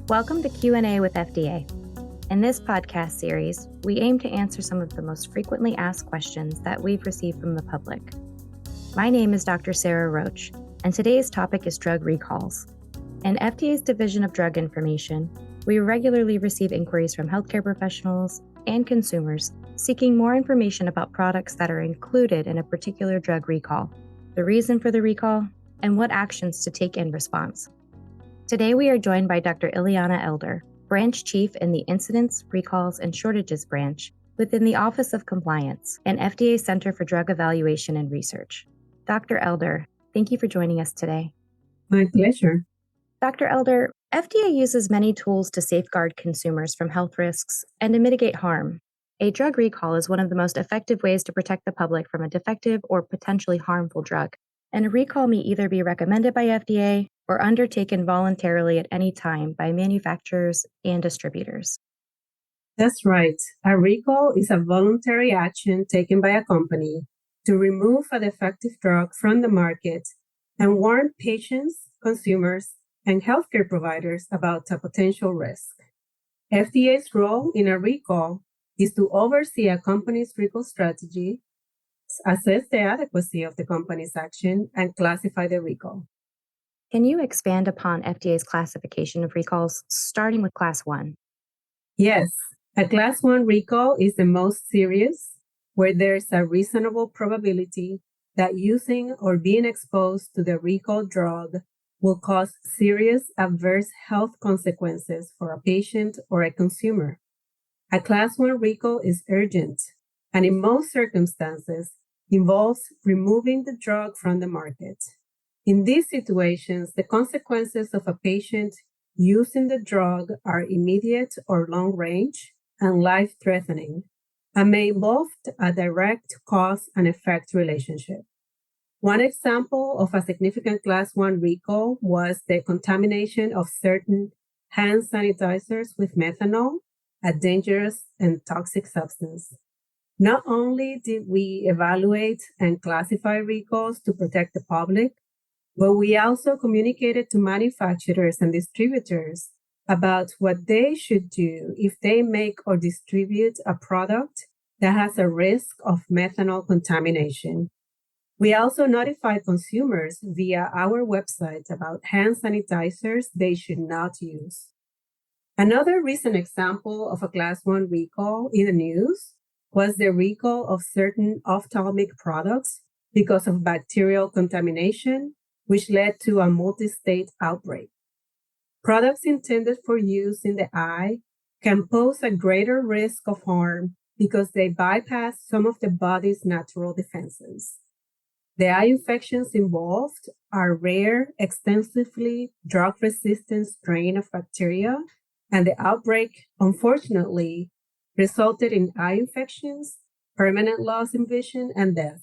Welcome to Q&A with FDA. In this podcast series, we aim to answer some of the most frequently asked questions that we've received from the public. My name is Dr. Sarah Roach, and today's topic is drug recalls. In FDA's Division of Drug Information, we regularly receive inquiries from healthcare professionals and consumers seeking more information about products that are included in a particular drug recall, the reason for the recall, and what actions to take in response. Today, we are joined by Dr. Ileana Elder, Branch Chief in the Incidents, Recalls, and Shortages Branch within the Office of Compliance and FDA Center for Drug Evaluation and Research. Dr. Elder, thank you for joining us today. My pleasure. Dr. Elder, FDA uses many tools to safeguard consumers from health risks and to mitigate harm. A drug recall is one of the most effective ways to protect the public from a defective or potentially harmful drug, and a recall may either be recommended by FDA or undertaken voluntarily at any time by manufacturers and distributors. That's right. A recall is a voluntary action taken by a company to remove a defective drug from the market and warn patients, consumers, and healthcare providers about a potential risk. FDA's role in a recall is to oversee a company's recall strategy, assess the adequacy of the company's action, and classify the recall. Can you expand upon FDA's classification of recalls, starting with Class 1? Yes, a Class 1 recall is the most serious, where there's a reasonable probability that using or being exposed to the recall drug will cause serious adverse health consequences for a patient or a consumer. A Class 1 recall is urgent, and in most circumstances involves removing the drug from the market. In these situations, the consequences of a patient using the drug are immediate or long range and life-threatening, and may involve a direct cause and effect relationship. One example of a significant Class 1 recall was the contamination of certain hand sanitizers with methanol, a dangerous and toxic substance. Not only did we evaluate and classify recalls to protect the public, but we also communicated to manufacturers and distributors about what they should do if they make or distribute a product that has a risk of methanol contamination. We also notified consumers via our website about hand sanitizers they should not use. Another recent example of a Class 1 recall in the news was the recall of certain ophthalmic products because of bacterial contamination, which led to a multi-state outbreak. Products intended for use in the eye can pose a greater risk of harm because they bypass some of the body's natural defenses. The eye infections involved are rare, extensively drug-resistant strain of bacteria, and the outbreak, unfortunately, resulted in eye infections, permanent loss in vision, and death.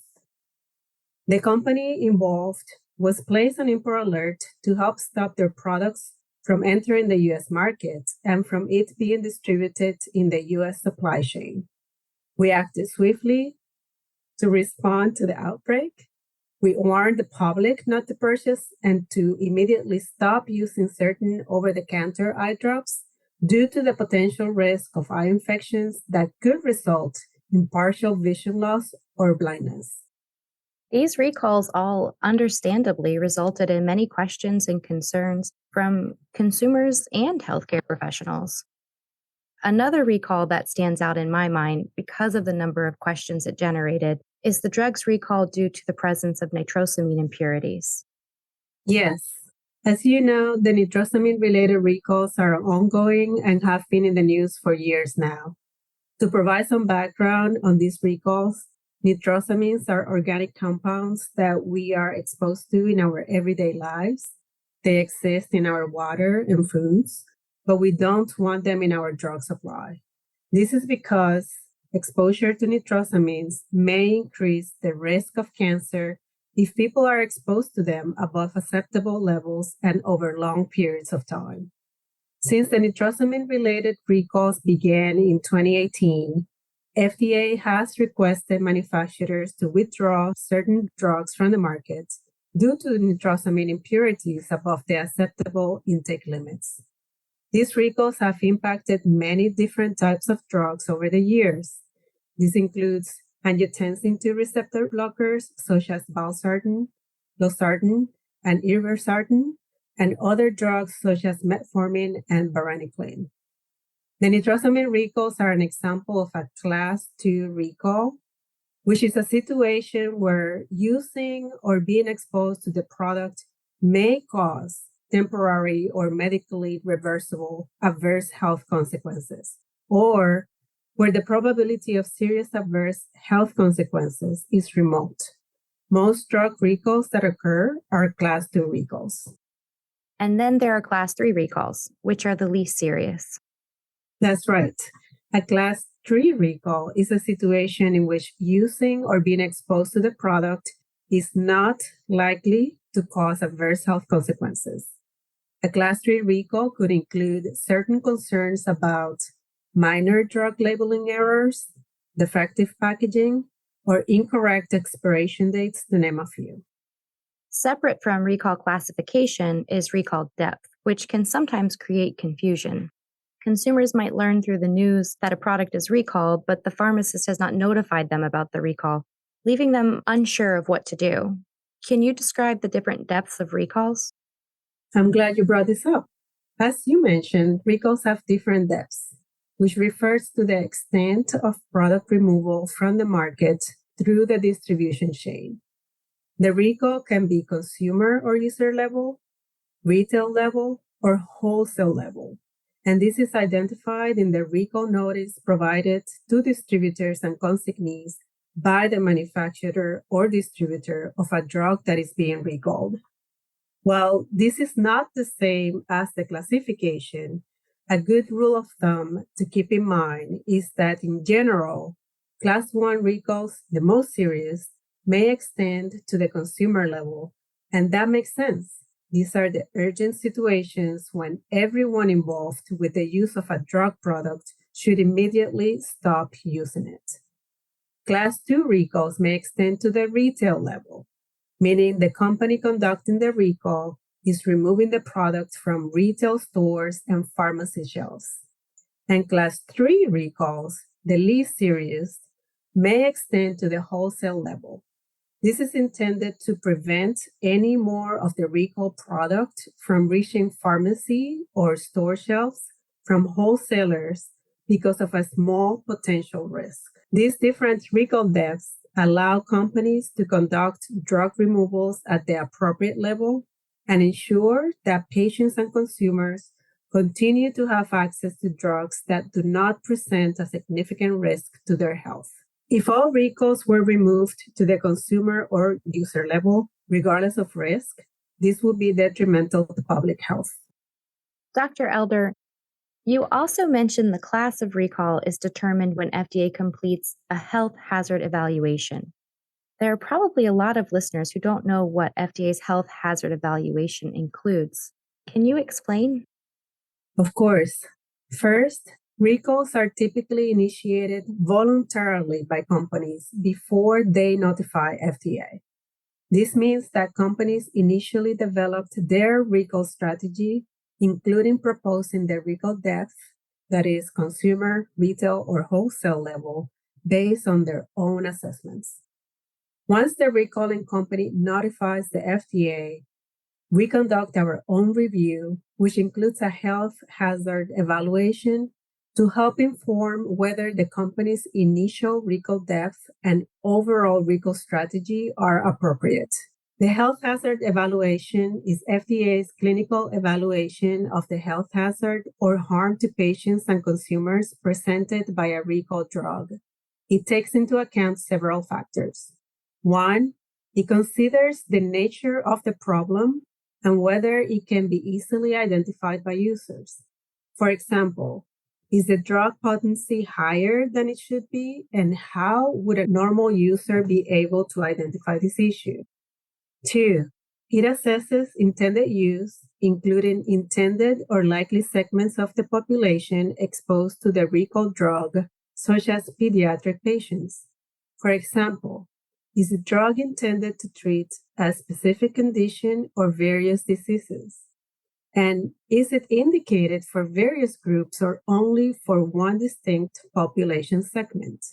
The company involved was placed on import alert to help stop their products from entering the U.S. market and from it being distributed in the U.S. supply chain. We acted swiftly to respond to the outbreak. We warned the public not to purchase and to immediately stop using certain over-the-counter eye drops due to the potential risk of eye infections that could result in partial vision loss or blindness. These recalls all understandably resulted in many questions and concerns from consumers and healthcare professionals. Another recall that stands out in my mind because of the number of questions it generated is the drugs recall due to the presence of nitrosamine impurities. Yes. As you know, the nitrosamine-related recalls are ongoing and have been in the news for years now. To provide some background on these recalls, nitrosamines are organic compounds that we are exposed to in our everyday lives. They exist in our water and foods, but we don't want them in our drug supply. This is because exposure to nitrosamines may increase the risk of cancer if people are exposed to them above acceptable levels and over long periods of time. Since the nitrosamine-related recalls began in 2018, FDA has requested manufacturers to withdraw certain drugs from the market due to nitrosamine impurities above the acceptable intake limits. These recalls have impacted many different types of drugs over the years. This includes angiotensin II receptor blockers such as valsartan, losartan, and irbesartan, and other drugs such as metformin and varenicline. The nitrosamine recalls are an example of a Class 2 recall, which is a situation where using or being exposed to the product may cause temporary or medically reversible adverse health consequences, or where the probability of serious adverse health consequences is remote. Most drug recalls that occur are Class 2 recalls. And then there are Class 3 recalls, which are the least serious. That's right. A Class 3 recall is a situation in which using or being exposed to the product is not likely to cause adverse health consequences. A Class 3 recall could include certain concerns about minor drug labeling errors, defective packaging, or incorrect expiration dates, to name a few. Separate from recall classification is recall depth, which can sometimes create confusion. Consumers might learn through the news that a product is recalled, but the pharmacist has not notified them about the recall, leaving them unsure of what to do. Can you describe the different depths of recalls? I'm glad you brought this up. As you mentioned, recalls have different depths, which refers to the extent of product removal from the market through the distribution chain. The recall can be consumer or user level, retail level, or wholesale level. And this is identified in the recall notice provided to distributors and consignees by the manufacturer or distributor of a drug that is being recalled. While this is not the same as the classification, a good rule of thumb to keep in mind is that in general, Class 1 recalls, the most serious, may extend to the consumer level, and that makes sense. These are the urgent situations when everyone involved with the use of a drug product should immediately stop using it. Class 2 recalls may extend to the retail level, meaning the company conducting the recall is removing the product from retail stores and pharmacy shelves. And Class 3 recalls, the least serious, may extend to the wholesale level. This is intended to prevent any more of the recall product from reaching pharmacy or store shelves from wholesalers because of a small potential risk. These different recall depths allow companies to conduct drug removals at the appropriate level and ensure that patients and consumers continue to have access to drugs that do not present a significant risk to their health. If all recalls were removed to the consumer or user level, regardless of risk, this would be detrimental to public health. Dr. Elder, you also mentioned the class of recall is determined when FDA completes a health hazard evaluation. There are probably a lot of listeners who don't know what FDA's health hazard evaluation includes. Can you explain? Of course. First, recalls are typically initiated voluntarily by companies before they notify FDA. This means that companies initially developed their recall strategy, including proposing the recall depth, that is, consumer, retail, or wholesale level, based on their own assessments. Once the recalling company notifies the FDA, we conduct our own review, which includes a health hazard evaluation to help inform whether the company's initial recall depth and overall recall strategy are appropriate. The health hazard evaluation is FDA's clinical evaluation of the health hazard or harm to patients and consumers presented by a recall drug. It takes into account several factors. One, it considers the nature of the problem and whether it can be easily identified by users. For example, is the drug potency higher than it should be, and how would a normal user be able to identify this issue? Two, it assesses intended use, including intended or likely segments of the population exposed to the recall drug, such as pediatric patients. For example, is the drug intended to treat a specific condition or various diseases? And is it indicated for various groups or only for one distinct population segment?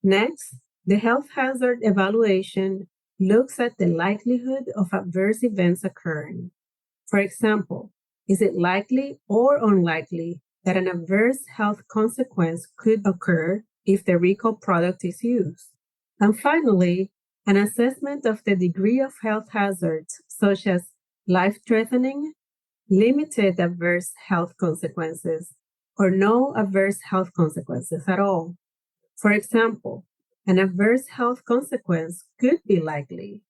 Next, the health hazard evaluation looks at the likelihood of adverse events occurring. For example, is it likely or unlikely that an adverse health consequence could occur if the recall product is used? And finally, an assessment of the degree of health hazards, such as life-threatening, limited adverse health consequences, or no adverse health consequences at all. For example, an adverse health consequence could be likely,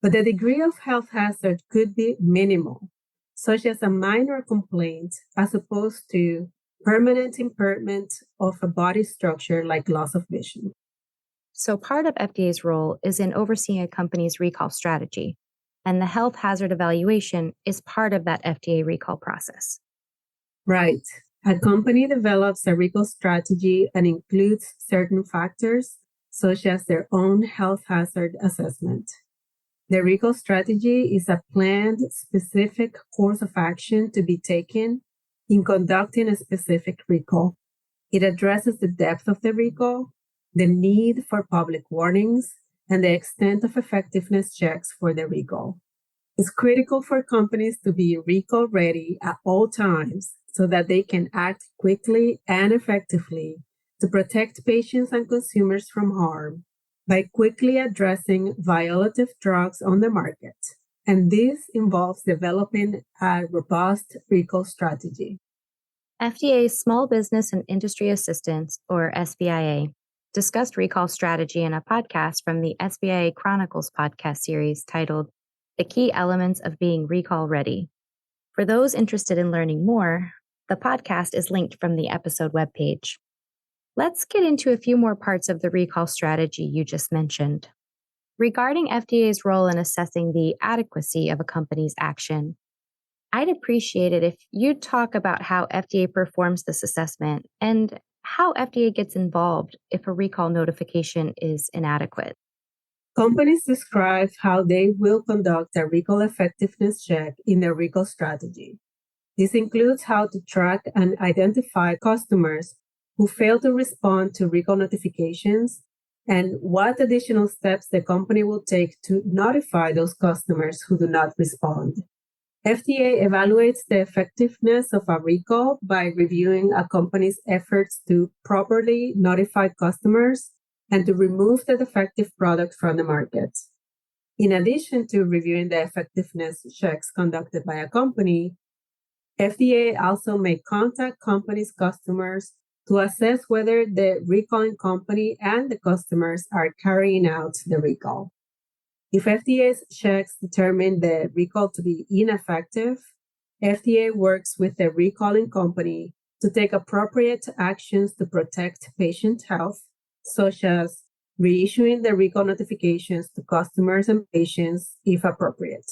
but the degree of health hazard could be minimal, such as a minor complaint as opposed to permanent impairment of a body structure like loss of vision. So, part of FDA's role is in overseeing a company's recall strategy, and the health hazard evaluation is part of that FDA recall process. Right. A company develops a recall strategy and includes certain factors, such as their own health hazard assessment. The recall strategy is a planned, specific course of action to be taken in conducting a specific recall. It addresses the depth of the recall, the need for public warnings, and the extent of effectiveness checks for the recall. It's critical for companies to be recall ready at all times so that they can act quickly and effectively to protect patients and consumers from harm by quickly addressing violative drugs on the market. And this involves developing a robust recall strategy. FDA's Small Business and Industry Assistance, or SBIA, discussed recall strategy in a podcast from the SBIA Chronicles podcast series titled The Key Elements of Being Recall Ready. For those interested in learning more, the podcast is linked from the episode webpage. Let's get into a few more parts of the recall strategy you just mentioned. Regarding FDA's role in assessing the adequacy of a company's action, I'd appreciate it if you'd talk about how FDA performs this assessment and how FDA gets involved if a recall notification is inadequate. Companies describe how they will conduct a recall effectiveness check in their recall strategy. This includes how to track and identify customers who fail to respond to recall notifications and what additional steps the company will take to notify those customers who do not respond. FDA evaluates the effectiveness of a recall by reviewing a company's efforts to properly notify customers and to remove the defective product from the market. In addition to reviewing the effectiveness checks conducted by a company, FDA also may contact companies' customers to assess whether the recalling company and the customers are carrying out the recall. If FDA's checks determine the recall to be ineffective, FDA works with the recalling company to take appropriate actions to protect patient health, such as reissuing the recall notifications to customers and patients if appropriate.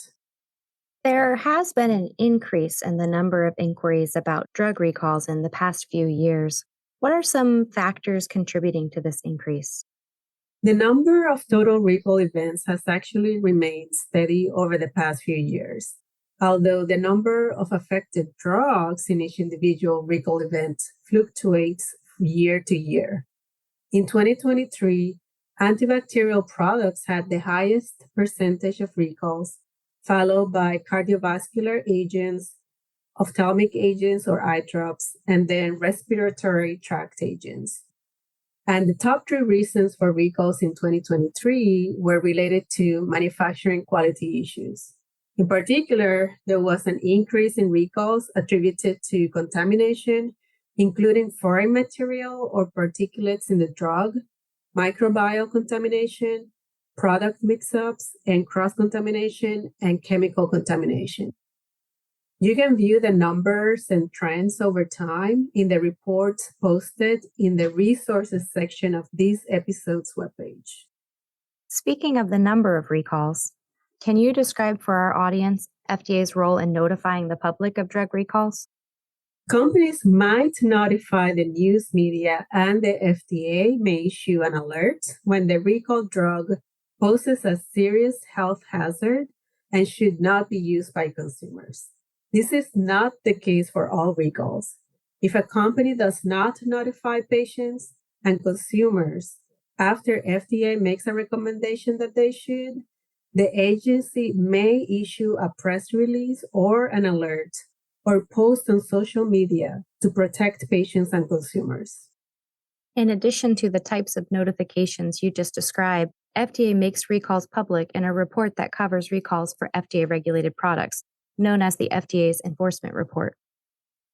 There has been an increase in the number of inquiries about drug recalls in the past few years. What are some factors contributing to this increase? The number of total recall events has actually remained steady over the past few years, although the number of affected drugs in each individual recall event fluctuates year to year. In 2023, antibacterial products had the highest percentage of recalls, followed by cardiovascular agents, ophthalmic agents or eye drops, and then respiratory tract agents. And the top three reasons for recalls in 2023 were related to manufacturing quality issues. In particular, there was an increase in recalls attributed to contamination, including foreign material or particulates in the drug, microbial contamination, product mix-ups and cross-contamination, and chemical contamination. You can view the numbers and trends over time in the reports posted in the resources section of this episode's webpage. Speaking of the number of recalls, can you describe for our audience FDA's role in notifying the public of drug recalls? Companies might notify the news media, and the FDA may issue an alert when the recalled drug poses a serious health hazard and should not be used by consumers. This is not the case for all recalls. If a company does not notify patients and consumers after FDA makes a recommendation that they should, the agency may issue a press release or an alert or post on social media to protect patients and consumers. In addition to the types of notifications you just described, FDA makes recalls public in a report that covers recalls for FDA-regulated products, known as the FDA's Enforcement Report.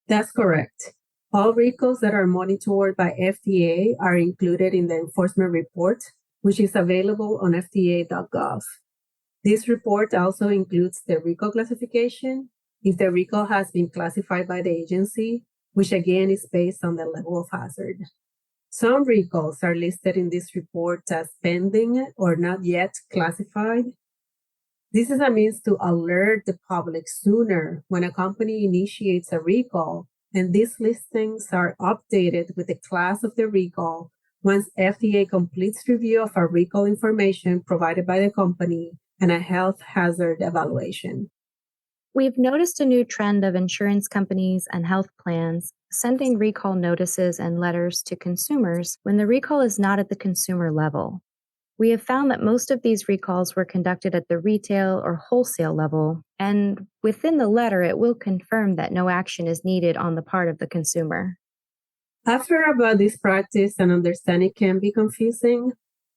That's correct. All recalls that are monitored by FDA are included in the Enforcement Report, which is available on fda.gov. This report also includes the recall classification, if the recall has been classified by the agency, which again is based on the level of hazard. Some recalls are listed in this report as pending or not yet classified. This is a means to alert the public sooner when a company initiates a recall, and these listings are updated with the class of the recall once FDA completes review of our recall information provided by the company and a health hazard evaluation. We've noticed a new trend of insurance companies and health plans sending recall notices and letters to consumers when the recall is not at the consumer level. We have found that most of these recalls were conducted at the retail or wholesale level, and within the letter, it will confirm that no action is needed on the part of the consumer. I've heard about this practice and understand it can be confusing,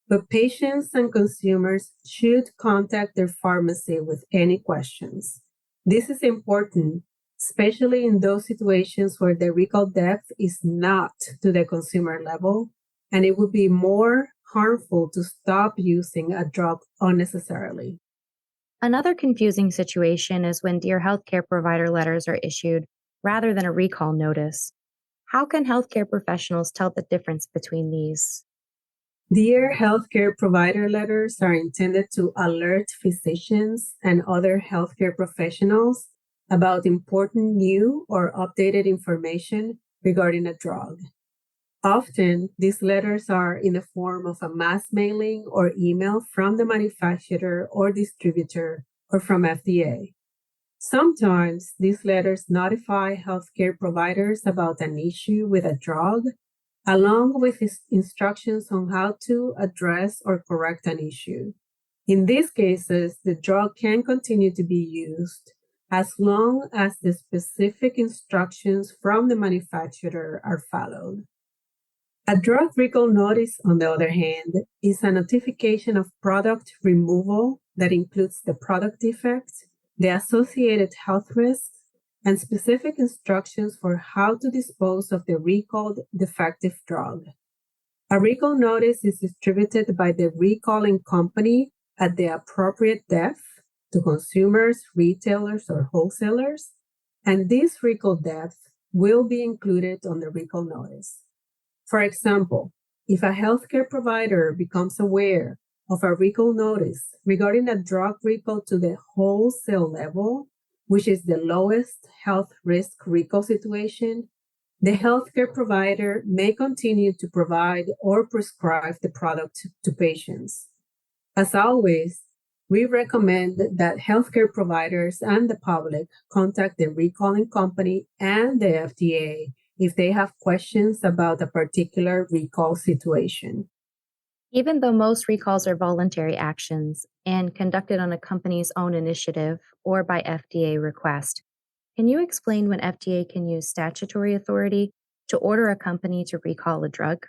but patients and consumers should contact their pharmacy with any questions. This is important, especially in those situations where the recall depth is not to the consumer level, and it would be more harmful to stop using a drug unnecessarily. Another confusing situation is when Dear Healthcare Provider letters are issued rather than a recall notice. How can healthcare professionals tell the difference between these? Dear Healthcare Provider letters are intended to alert physicians and other healthcare professionals about important new or updated information regarding a drug. Often, these letters are in the form of a mass mailing or email from the manufacturer or distributor or from FDA. Sometimes these letters notify healthcare providers about an issue with a drug, along with instructions on how to address or correct an issue. In these cases, the drug can continue to be used as long as the specific instructions from the manufacturer are followed. A drug recall notice, on the other hand, is a notification of product removal that includes the product defect, the associated health risks, and specific instructions for how to dispose of the recalled defective drug. A recall notice is distributed by the recalling company at the appropriate depth to consumers, retailers, or wholesalers, and this recall depth will be included on the recall notice. For example, if a healthcare provider becomes aware of a recall notice regarding a drug recall to the wholesale level, which is the lowest health risk recall situation, the healthcare provider may continue to provide or prescribe the product to patients. As always, we recommend that healthcare providers and the public contact the recalling company and the FDA if they have questions about a particular recall situation. Even though most recalls are voluntary actions and conducted on a company's own initiative or by FDA request, can you explain when FDA can use statutory authority to order a company to recall a drug?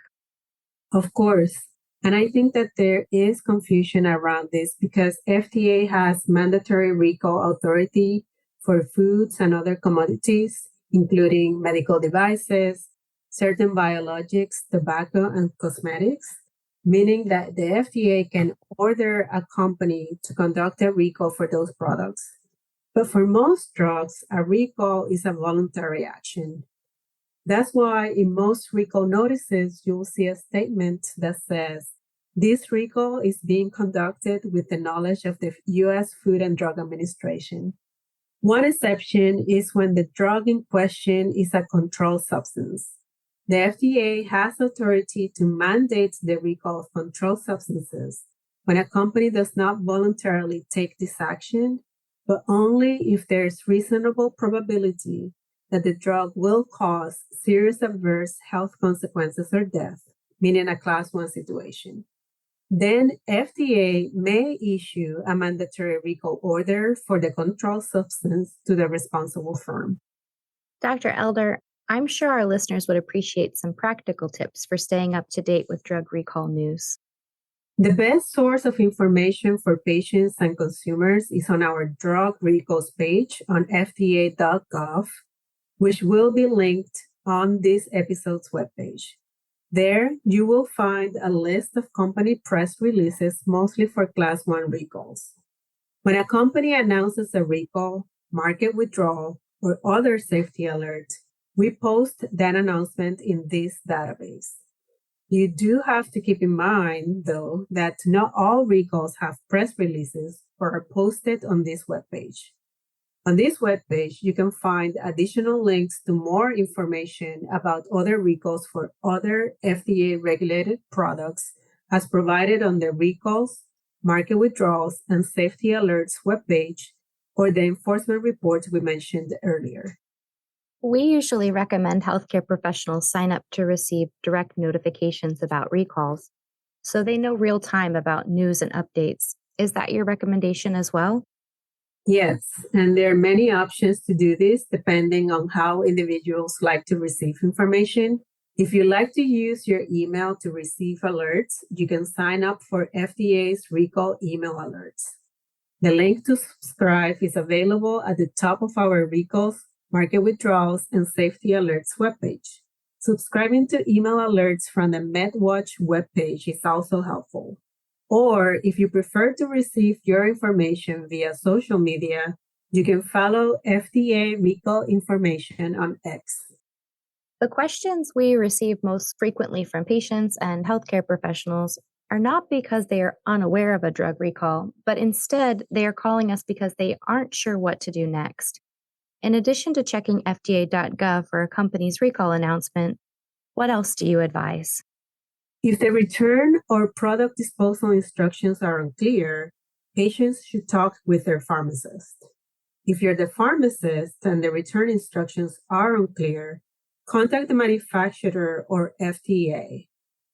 Of course. And I think that there is confusion around this because FDA has mandatory recall authority for foods and other commodities, including medical devices, certain biologics, tobacco, and cosmetics, meaning that the FDA can order a company to conduct a recall for those products. But for most drugs, a recall is a voluntary action. That's why in most recall notices, you'll see a statement that says, this recall is being conducted with the knowledge of the U.S. Food and Drug Administration. One exception is when the drug in question is a controlled substance. The FDA has authority to mandate the recall of controlled substances when a company does not voluntarily take this action but only if there's reasonable probability that the drug will cause serious adverse health consequences or death, meaning a class 1 situation. Then FDA may issue a mandatory recall order for the controlled substance to the responsible firm. Dr. Elder, I'm sure our listeners would appreciate some practical tips for staying up to date with drug recall news. The best source of information for patients and consumers is on our drug recalls page on fda.gov, which will be linked on this episode's webpage. There, you will find a list of company press releases, mostly for Class 1 recalls. When a company announces a recall, market withdrawal, or other safety alert, we post that announcement in this database. You do have to keep in mind, though, that not all recalls have press releases or are posted on this webpage. On this webpage, you can find additional links to more information about other recalls for other FDA-regulated products as provided on the recalls, market withdrawals, and safety alerts webpage or the enforcement report we mentioned earlier. We usually recommend healthcare professionals sign up to receive direct notifications about recalls, so they know real time about news and updates. Is that your recommendation as well? Yes, and there are many options to do this depending on how individuals like to receive information. If you like to use your email to receive alerts, you can sign up for FDA's recall email alerts. The link to subscribe is available at the top of our recalls, market withdrawals, and safety alerts webpage. Subscribing to email alerts from the MedWatch webpage is also helpful. Or if you prefer to receive your information via social media, you can follow FDA recall information on X. The questions we receive most frequently from patients and healthcare professionals are not because they are unaware of a drug recall, but instead they are calling us because they aren't sure what to do next. In addition to checking FDA.gov for a company's recall announcement, what else do you advise? If the return or product disposal instructions are unclear, patients should talk with their pharmacist. If you're the pharmacist and the return instructions are unclear, contact the manufacturer or FDA.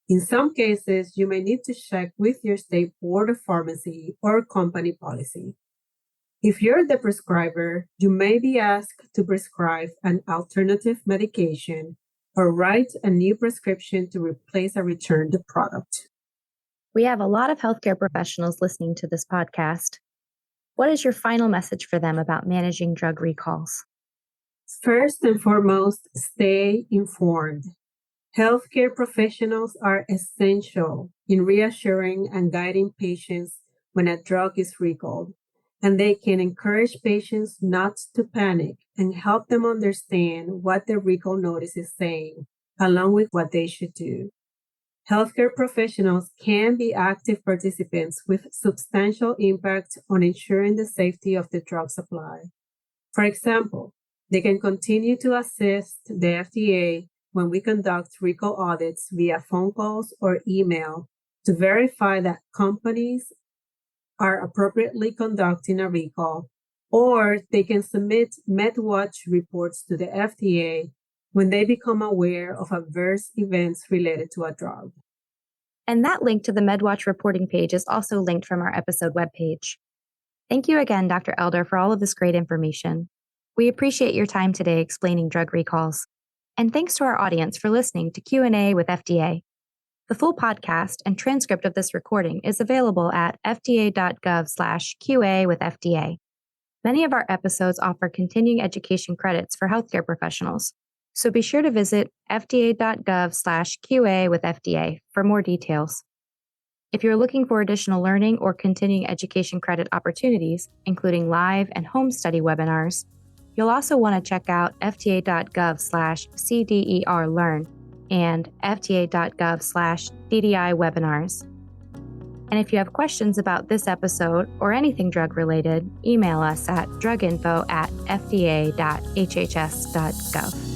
In some cases, you may need to check with your state board of pharmacy or company policy. If you're the prescriber, you may be asked to prescribe an alternative medication or write a new prescription to replace a returned product. We have a lot of healthcare professionals listening to this podcast. What is your final message for them about managing drug recalls? First and foremost, stay informed. Healthcare professionals are essential in reassuring and guiding patients when a drug is recalled, and they can encourage patients not to panic and help them understand what the recall notice is saying, along with what they should do. Healthcare professionals can be active participants with substantial impact on ensuring the safety of the drug supply. For example, they can continue to assist the FDA when we conduct recall audits via phone calls or email to verify that companies are appropriately conducting a recall, or they can submit MedWatch reports to the FDA when they become aware of adverse events related to a drug. And that link to the MedWatch reporting page is also linked from our episode webpage. Thank you again, Dr. Elder, for all of this great information. We appreciate your time today explaining drug recalls. And thanks to our audience for listening to Q&A with FDA. The full podcast and transcript of this recording is available at fda.gov/QA with FDA. Many of our episodes offer continuing education credits for healthcare professionals, so be sure to visit fda.gov/QA with FDA for more details. If you're looking for additional learning or continuing education credit opportunities, including live and home study webinars, you'll also want to check out fda.gov/CDER-Learn and fda.gov/DDI webinars. And if you have questions about this episode or anything drug-related, email us at druginfo@fda.hhs.gov.